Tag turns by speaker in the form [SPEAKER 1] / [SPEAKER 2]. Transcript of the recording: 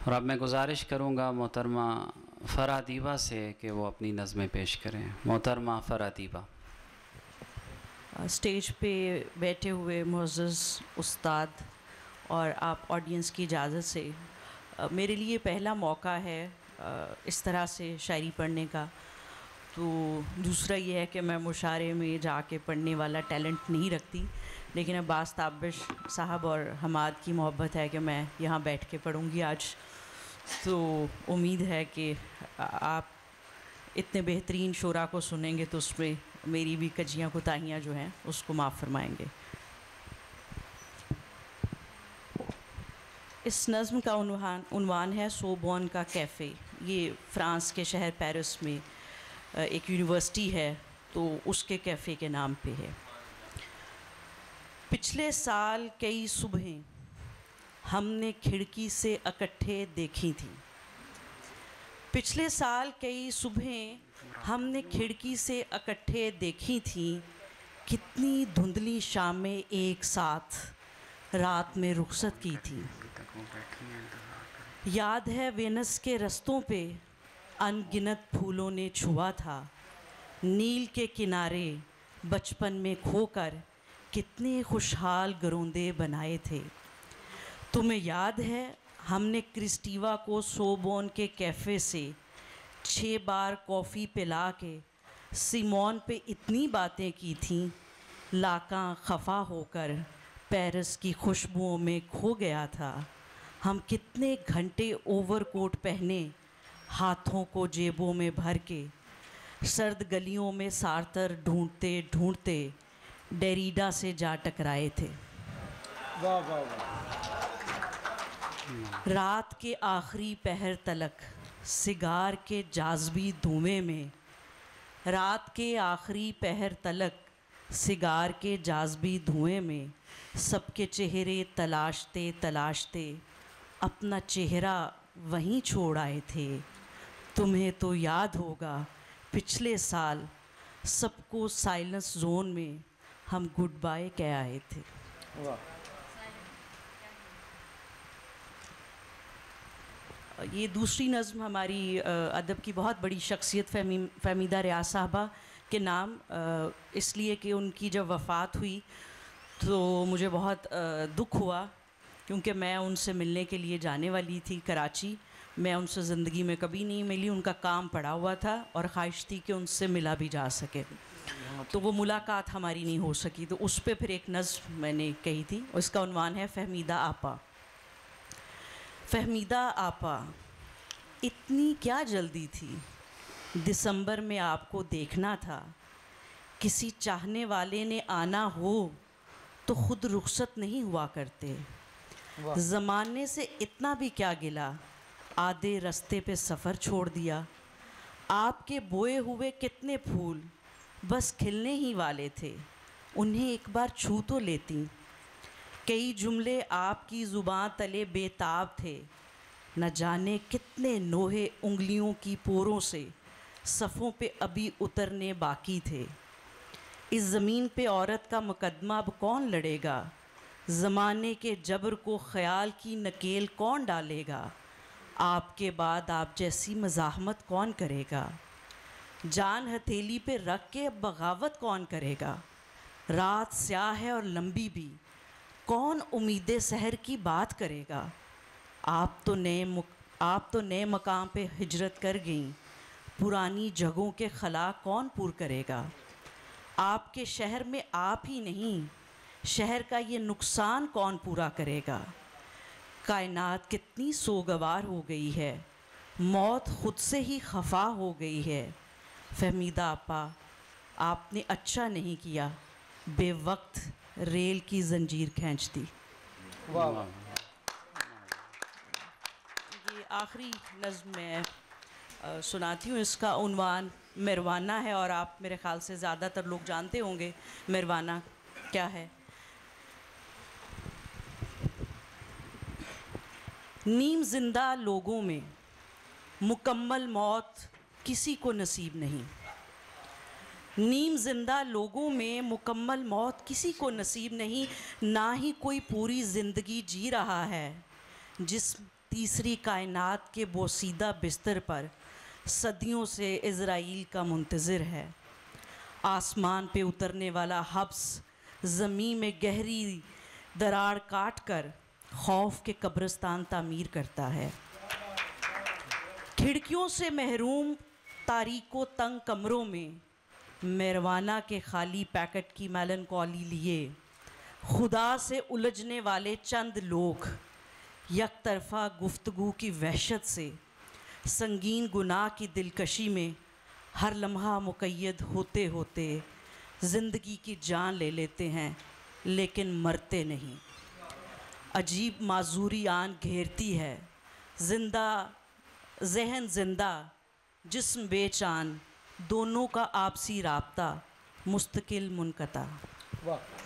[SPEAKER 1] और अब मैं गुजारिश करूँगा मोहतरमा फ़रादीबा से कि वो अपनी नज़में पेश करें। मोहतरमा फ़रादीबा।
[SPEAKER 2] स्टेज पे बैठे हुए मुअज़्ज़ज़ उस्ताद और आप ऑडियंस की इजाज़त से मेरे लिए पहला मौका है इस तरह से शायरी पढ़ने का। तो दूसरा ये है कि मैं मुशारे में जाके पढ़ने वाला टैलेंट नहीं रखती, लेकिन अब्बास ताबिश साहब और हमाद की मोहब्बत है कि मैं यहाँ बैठ के पढ़ूँगी आज। तो उम्मीद है कि आप इतने बेहतरीन शुरा को सुनेंगे तो उसमें मेरी भी कजियाँ कोताहियाँ जो हैं उसको माफ़ फरमाएंगे। इस नज़्म का उन्वान है सोबॉन का कैफ़े। ये फ़्रांस के शहर पेरिस में एक यूनिवर्सिटी है, तो उसके कैफ़े के नाम पे है। पिछले साल कई सुबहें हमने खिड़की से इकट्ठे देखी थी। पिछले साल कई सुबहें हमने खिड़की से इकट्ठे देखी थी। कितनी धुंधली शामें एक साथ रात में रुखसत की थी। याद है वेनस के रस्तों पे अनगिनत फूलों ने छुआ था। नील के किनारे बचपन में खोकर कितने खुशहाल गरोंदे बनाए थे। तुम्हें याद है हमने क्रिस्टीवा को सोबॉन के कैफ़े से 6 बार कॉफ़ी पिला के सिमोन पे इतनी बातें की थीं, लाका खफा होकर पेरिस की खुशबुओं में खो गया था। हम कितने घंटे ओवरकोट पहने हाथों को जेबों में भर के सर्द गलियों में सार्तर ढूंढते ढूंढते डेरिडा से जा टकराए थे।
[SPEAKER 3] वाह वाह वाह।
[SPEAKER 2] रात के आखिरी पहर तलक सिगार के जाज़बी धुएं में, रात के आखिरी पहर तलक सिगार के जाज़बी धुएं में सबके चेहरे तलाशते तलाशते अपना चेहरा वहीं छोड़ आए थे। तुम्हें तो याद होगा पिछले साल सबको साइलेंस जोन में हम गुड बाय कह आए थे।
[SPEAKER 3] वाह।
[SPEAKER 2] ये दूसरी नज़्म हमारी अदब की बहुत बड़ी शख्सियत फ़हमीदा रियाज़ साहबा के नाम, इसलिए कि उनकी जब वफ़ात हुई तो मुझे बहुत दुख हुआ, क्योंकि मैं उनसे मिलने के लिए जाने वाली थी कराची। मैं उनसे ज़िंदगी में कभी नहीं मिली, उनका काम पड़ा हुआ था और ख्वाहिश थी कि उनसे मिला भी जा सके, तो वो मुलाकात हमारी नहीं हो सकी। तो उस पर फिर एक नज़्म मैंने कही थी, उसका उन्वान है फ़हमीदा आपा। फ़हमीदा आपा, इतनी क्या जल्दी थी, दिसंबर में आपको देखना था। किसी चाहने वाले ने आना हो तो ख़ुद रुखसत नहीं हुआ करते। ज़माने से इतना भी क्या गिला, आधे रास्ते पे सफ़र छोड़ दिया। आपके बोए हुए कितने फूल बस खिलने ही वाले थे, उन्हें एक बार छू तो लेती। कई जुमले आपकी ज़ुबान तले बेताब थे, न जाने कितने नोहे उंगलियों की पोरों से सफ़ों पे अभी उतरने बाकी थे। इस ज़मीन पे औरत का मुकदमा अब कौन लड़ेगा, ज़माने के जबर को ख़याल की नकेल कौन डालेगा। आपके बाद आप जैसी मज़ाहमत कौन करेगा, जान हथेली पे रख के अब बगावत कौन करेगा। रात स्याह है और लंबी भी, कौन उम्मीदें सहर की बात करेगा। आप तो नए मकाम पे हिजरत कर गईं, पुरानी जगहों के खला कौन पूर करेगा। आपके शहर में आप ही नहीं, शहर का ये नुकसान कौन पूरा करेगा। कायनात कितनी सोगवार हो गई है, मौत खुद से ही खफा हो गई है। फ़हमीदा आपा, आपने अच्छा नहीं किया, बेवक्त रेल की जंजीर खींच दी।
[SPEAKER 3] वाह वाह।
[SPEAKER 2] ये आखिरी नज़्म मैं सुनाती हूँ। इसका उन्वान मरवाना है और आप मेरे ख़्याल से ज़्यादातर लोग जानते होंगे मरवाना क्या है। नीम जिंदा लोगों में मुकम्मल मौत किसी को नसीब नहीं। नीम जिंदा लोगों में मुकम्मल मौत किसी को नसीब नहीं, ना ही कोई पूरी ज़िंदगी जी रहा है। जिस्म तीसरी कायनात के बोसीदा बिस्तर पर सदियों से इज़राइल का मुंतज़िर है। आसमान पे उतरने वाला हब्स ज़मीन में गहरी दरार काट कर खौफ के कब्रिस्तान तामीर करता है। खिड़कियों से महरूम तारीको तंग कमरों में मेरवाना के खाली पैकेट की मेलनकॉली लिए खुदा से उलझने वाले चंद लोग एक तरफ़ा गुफ्तगू की वहशत से संगीन गुनाह की दिलकशी में हर लम्हा मुक़य्यद होते होते ज़िंदगी की जान ले लेते हैं, लेकिन मरते नहीं। अजीब माजूरी आन घेरती है, जिंदा जहन जिंदा जिस्म बेचान, दोनों का आपसी राब्ता मुस्तकिल मुनक़ता।
[SPEAKER 3] वाह।